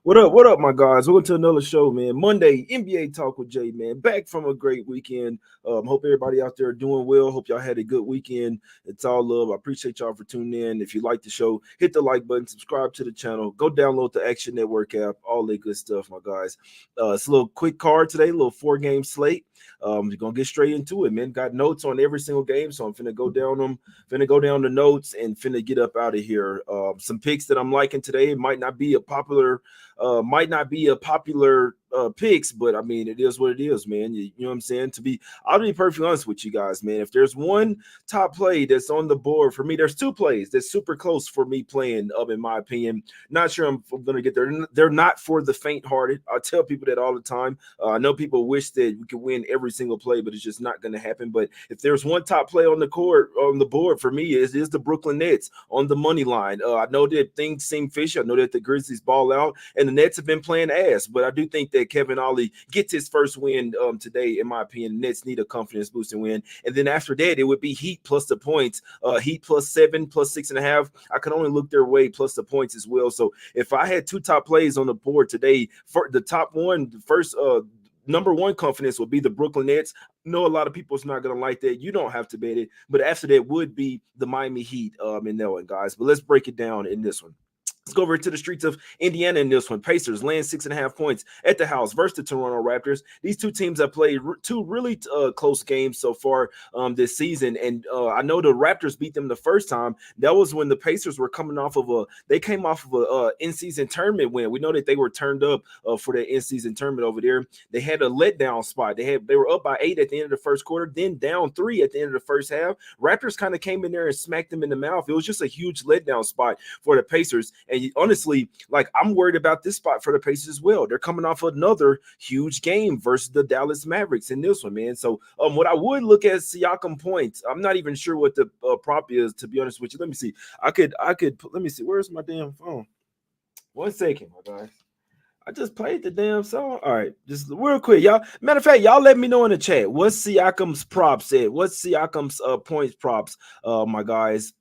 What up, my guys? Welcome to another show, man. Monday, NBA Talk with Jay, man. Back from a great weekend. Hope everybody out there doing well. Hope y'all had a good weekend. It's all love. I appreciate y'all for tuning in. If you like the show, hit the like button, subscribe to the channel, go download the Action Network app, all that good stuff, my guys. It's a little quick card today, a little 4-game slate. We're gonna get straight into it, man. Got notes on every single game, so I'm finna go down them, finna go down the notes and finna get up out of here. Some picks that I'm liking today. It might not be a popular picks, but I mean, it is what it is, man. You know what I'm saying? I'll be perfectly honest with you guys, man. If there's one top play that's on the board for me, there's 2 plays that's super close for me playing, in my opinion. Not sure I'm going to get there. They're not for the faint-hearted. I tell people that all the time. I know people wish that we could win every single play, but it's just not going to happen. But if there's one top play on the board for me, is the Brooklyn Nets on the money line. I know that things seem fishy. I know that the Grizzlies ball out, and the Nets have been playing ass, but I do think that Kevin Ollie gets his first win today, in my opinion. Nets need a confidence boosting win, and then after that, it would be Heat plus the points. Heat plus 7, plus 6.5. I can only look their way plus the points as well. So if I had 2 top plays on the board today, for the top one, the first number one confidence would be the Brooklyn Nets. No, a lot of people's not going to like that. You don't have to bet it, but after that would be the Miami Heat in that one, guys. But let's break it down in this one. Let's go over to the streets of Indiana in this one. Pacers laying 6.5 points at the house versus the Toronto Raptors. These 2 teams have played 2 really close games so far this season, and I know the Raptors beat them the first time. That was when the Pacers were coming off of a in-season tournament win. We know that they were turned up for the in-season tournament over there. They had a letdown spot. They were up by 8 at the end of the first quarter, then down 3 at the end of the first half. Raptors kind of came in there and smacked them in the mouth. It was just a huge letdown spot for the Pacers. And honestly, I'm worried about this spot for the Pacers as well. They're coming off another huge game versus the Dallas Mavericks in this one, man. So what I would look at Siakam points. I'm not even sure what the prop is, to be honest with you. Let me see. Let me see. Where's my damn phone? 1 second, my guys. I just played the damn song. All right, just real quick, y'all. Matter of fact, y'all let me know in the chat. What's Siakam's props at? What's Siakam's points props, my guys?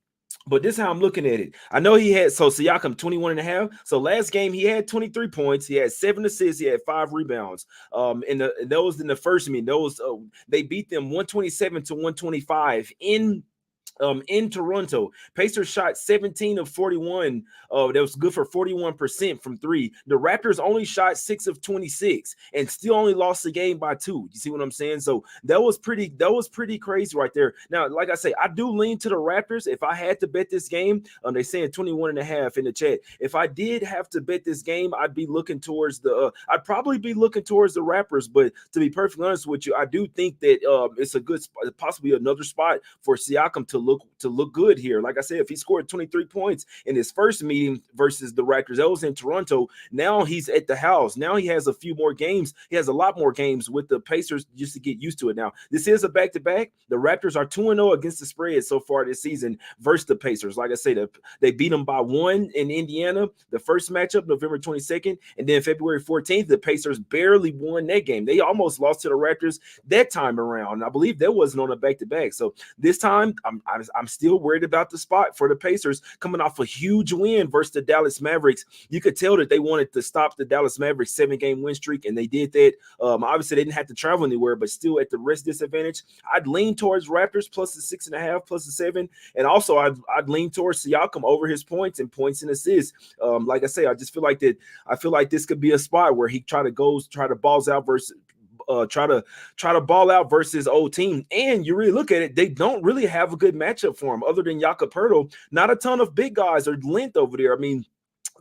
But this is how I'm looking at it. I know he had, so Siakam 21.5. So last game he had 23 points. He had 7 assists. He had 5 rebounds. And those in the first meeting, they beat them 127 to 125 in Toronto. Pacers shot 17 of 41. That was good for 41% from 3. The Raptors only shot 6 of 26 and still only lost the game by 2. You see what I'm saying? So that was pretty crazy right there. Now, like I say, I do lean to the Raptors. If I had to bet this game, they're saying 21.5 in the chat. If I did have to bet this game, I'd be looking towards I'd probably be looking towards the Raptors. But to be perfectly honest with you, I do think that it's a good spot, possibly another spot for Siakam to look good here. Like I said, if he scored 23 points in his first meeting versus the Raptors, that was in Toronto. Now he's at the house. Now he has a few more games. He has a lot more games with the Pacers just to get used to it. Now, this is a back-to-back. The Raptors are 2-0 against the spread so far this season versus the Pacers. Like I said, they beat them by 1 in Indiana, the first matchup, November 22nd, and then February 14th, the Pacers barely won that game. They almost lost to the Raptors that time around. I believe that wasn't on a back-to-back. So this time, I'm still worried about the spot for the Pacers coming off a huge win versus the Dallas Mavericks. You could tell that they wanted to stop the Dallas Mavericks 7-game win streak, and they did that. Obviously, they didn't have to travel anywhere, but still at the risk disadvantage. I'd lean towards Raptors plus the 6.5, plus the 7, and also I'd lean towards Siakam over his points and assists. Like I say, I just feel like that. I feel like this could be a spot where he try to balls out versus. Try to ball out versus his old team. And you really look at it, they don't really have a good matchup for him other than Jakob Poeltl. Not a ton of big guys or length over there. I mean,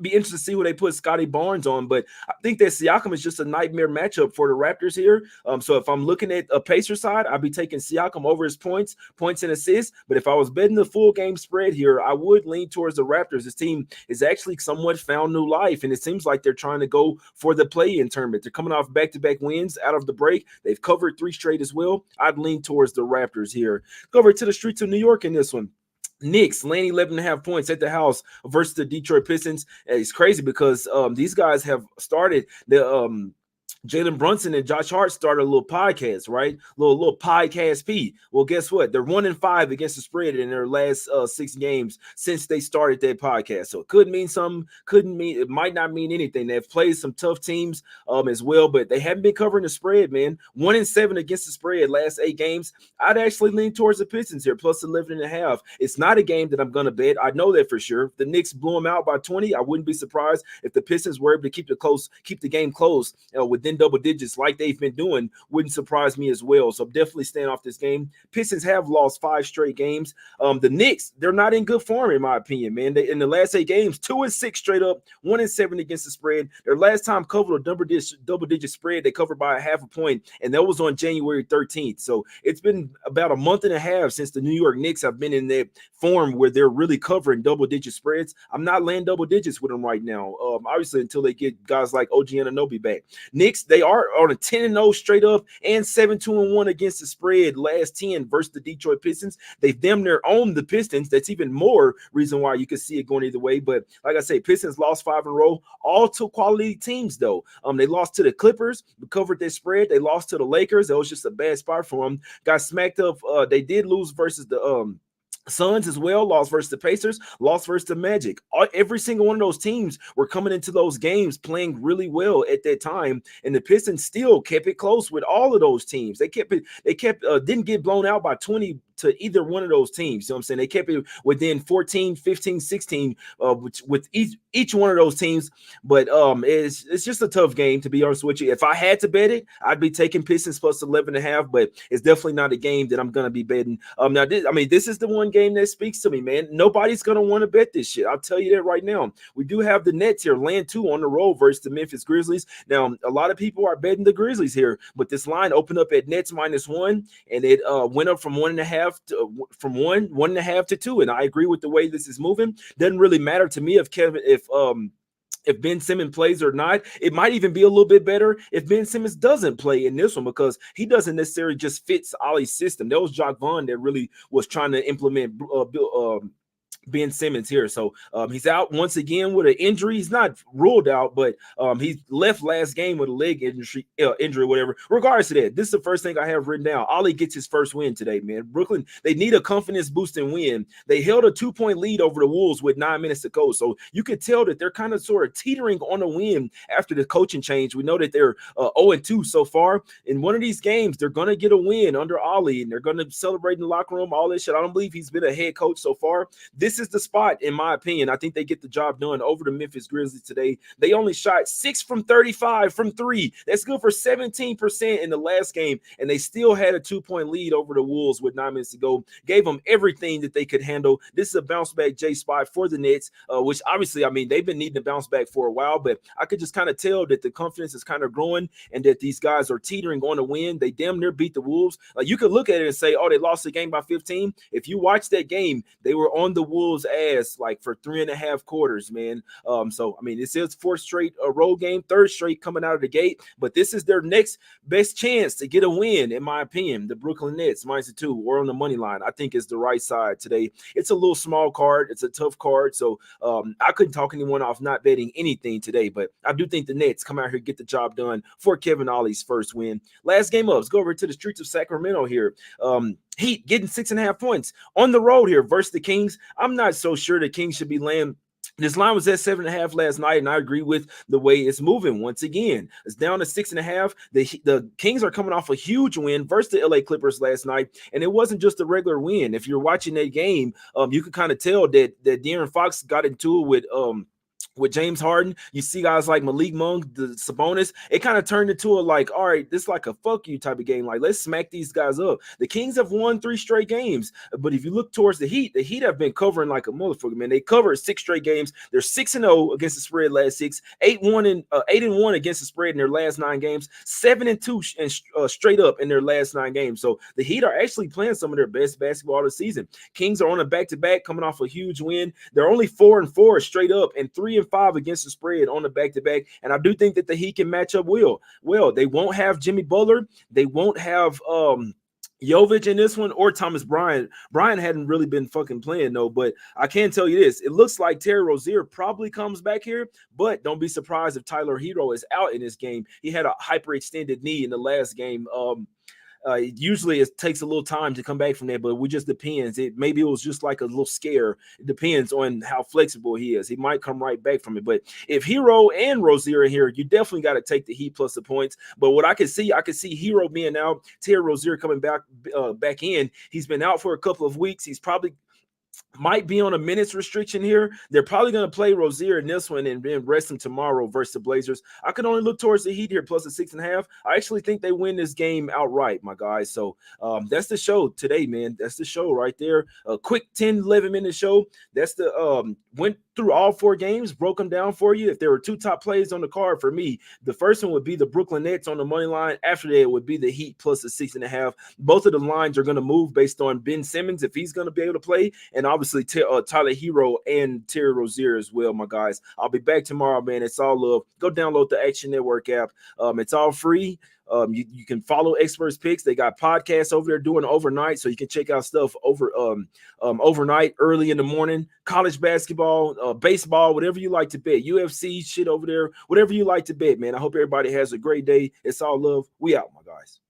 be interested to see who they put Scotty Barnes on, but I think that Siakam is just a nightmare matchup for the Raptors here. So if I'm looking at a Pacer side, I'd be taking Siakam over his points and assists. But if I was betting the full game spread here, I would lean towards the Raptors. This team is actually somewhat found new life, and it seems like they're trying to go for the play-in tournament. They're coming off back-to-back wins out of the break. They've covered 3 straight as well. I'd lean towards the Raptors here. Go over to the streets of New York in this one. Knicks laying 11.5 points at the house versus the Detroit Pistons. And it's crazy because these guys have started the Jalen Brunson and Josh Hart started a little podcast, right? Little podcast P. Well, guess what? They're 1-5 against the spread in their last 6 games since they started that podcast. So it could mean something, couldn't mean, it might not mean anything. They've played some tough teams as well, but they haven't been covering the spread, man. 1-7 against the spread last 8 games. I'd actually lean towards the Pistons here, plus 11.5. It's not a game that I'm gonna bet. I know that for sure. If the Knicks blew them out by 20, I wouldn't be surprised if the Pistons were able to keep the game close within double digits like they've been doing. Wouldn't surprise me as well. So I'm definitely staying off this game. Pistons have lost 5 straight games. The Knicks, they're not in good form in my opinion, man. They, in the last 8 games, 2-6 straight up, 1-7 against the spread. Their last time covered a double-digit spread, they covered by a half a point, and that was on January 13th. So it's been about a month and a half since the New York Knicks have been in that form where they're really covering double-digit spreads. I'm not laying double digits with them right now, obviously until they get guys like OG Anunoby back. Knicks, they are on a 10-0 straight up and 7-2-1 against the spread last 10 versus the Detroit Pistons. They've damn near owned the Pistons. That's even more reason why you could see it going either way. But like I say, Pistons lost 5 in a row, all to quality teams though. They lost to the Clippers, covered their spread. They lost to the Lakers. That was just a bad spot for them. Got smacked up. They did lose versus the Suns as well, lost versus the Pacers, lost versus the Magic. Every single one of those teams were coming into those games playing really well at that time, and the Pistons still kept it close with all of those teams. They kept didn't get blown out by 20 to either one of those teams. You know what I'm saying? They kept it within 14, 15, 16 with each one of those teams. But it's just a tough game, to be honest with you. If I had to bet it, I'd be taking Pistons plus 11.5, but it's definitely not a game that I'm going to be betting. Now, this is the one game that speaks to me, man. Nobody's going to want to bet this shit. I'll tell you that right now. We do have the Nets here, laying 2 on the road versus the Memphis Grizzlies. Now, a lot of people are betting the Grizzlies here, but this line opened up at Nets -1, and it went up from 1.5 from 1.5 to 2, and I agree with the way this is moving. Doesn't really matter to me if Ben Simmons plays or not. It might even be a little bit better if Ben Simmons doesn't play in this one, because he doesn't necessarily just fits Ollie's system. That was Jacques Vaughn that really was trying to implement Ben Simmons here. So he's out once again with an injury. He's not ruled out, but he left last game with a leg injury or whatever. Regardless of that, this is the first thing I have written down. Ollie gets his first win today, man. Brooklyn, they need a confidence boosting win. They held a 2-point lead over the Wolves with 9 minutes to go. So you could tell that they're kind of sort of teetering on a win after the coaching change. We know that they're 0-2 so far. In one of these games, they're going to get a win under Ollie, and they're going to celebrate in the locker room, all this shit. I don't believe he's been a head coach so far. This is the spot, in my opinion. I think they get the job done over the Memphis Grizzlies today. They only shot 6 from 35 from 3. That's good for 17% in the last game, and they still had a 2-point lead over the Wolves with 9 minutes to go. Gave them everything that they could handle. This is a bounce back J spot for the Nets, which obviously, I mean, they've been needing to bounce back for a while, but I could just kind of tell that the confidence is kind of growing and that these guys are teetering on a win. They damn near beat the Wolves. Like, you could look at it and say, oh, they lost the game by 15. If you watch that game, they were on the Wolves' ass like for 3.5 quarters, man. So I mean, this is 4th straight road game, 3rd straight coming out of the gate, but this is their next best chance to get a win, in my opinion. The Brooklyn Nets -2 or on the money line, I think, is the right side today. It's a little small card, it's a tough card, so I couldn't talk anyone off not betting anything today, but I do think the Nets come out here, get the job done for Kevin Ollie's first win. Last game up, let's go over to the streets of Sacramento here. Heat getting 6.5 points on the road here versus the Kings. I'm not so sure the Kings should be laying. This line was at 7.5 last night, and I agree with the way it's moving. Once again, it's down to 6.5. The Kings are coming off a huge win versus the LA Clippers last night, and it wasn't just a regular win. If you're watching that game, you could kind of tell that De'Aaron Fox got into it with James Harden. You see guys like Malik Monk, the Sabonis. It kind of turned into a like, all right, this is like a fuck you type of game. Like, let's smack these guys up. The Kings have won 3 straight games, but if you look towards the Heat have been covering like a motherfucker, man. They covered 6 straight games. They're 6-0 against the spread last 6, 8-1 against the spread in their last 9 games, 7-2 and straight up in their last 9 games. So the Heat are actually playing some of their best basketball of the season. Kings are on a back-to-back, coming off a huge win. They're only 4-4 straight up and 3-5 against the spread on the back-to-back, and I do think that the Heat can match up well. They won't have Jimmy Butler. They won't have Jovic in this one or Thomas Bryant. Bryant hadn't really been fucking playing though, but I can tell you this: it looks like Terry Rozier probably comes back here, but don't be surprised if Tyler Hero is out in this game. He had a hyperextended knee in the last game. Usually it takes a little time to come back from that, but it just depends. Maybe it was just like a little scare. It depends on how flexible he is. He might come right back from it. But if Hero and Rozier are here, you definitely got to take the Heat plus the points. But what I could see Hero being out, Terry Rozier coming back in. He's been out for a couple of weeks. He's probably might be on a minutes restriction here. They're probably going to play Rozier in this one and then rest him tomorrow versus the Blazers. I can only look towards the Heat here plus a 6.5. I actually think they win this game outright, my guys. So that's the show today, man. That's the show right there. A quick 10, 11-minute show. That's the went through all 4 games, broke them down for you. If there were 2 top plays on the card for me, the first one would be the Brooklyn Nets on the money line. After that, it would be the Heat plus a 6.5. Both of the lines are going to move based on Ben Simmons, if he's going to be able to play, and obviously Tyler Hero and Terry Rozier as well, my guys. I'll be back tomorrow, man. It's all love. Go download the Action Network app. It's all free. You can follow Experts Picks. They got podcasts over there doing overnight, so you can check out stuff overnight, early in the morning. College basketball, baseball, whatever you like to bet. UFC shit over there, whatever you like to bet, man. I hope everybody has a great day. It's all love. We out, my guys.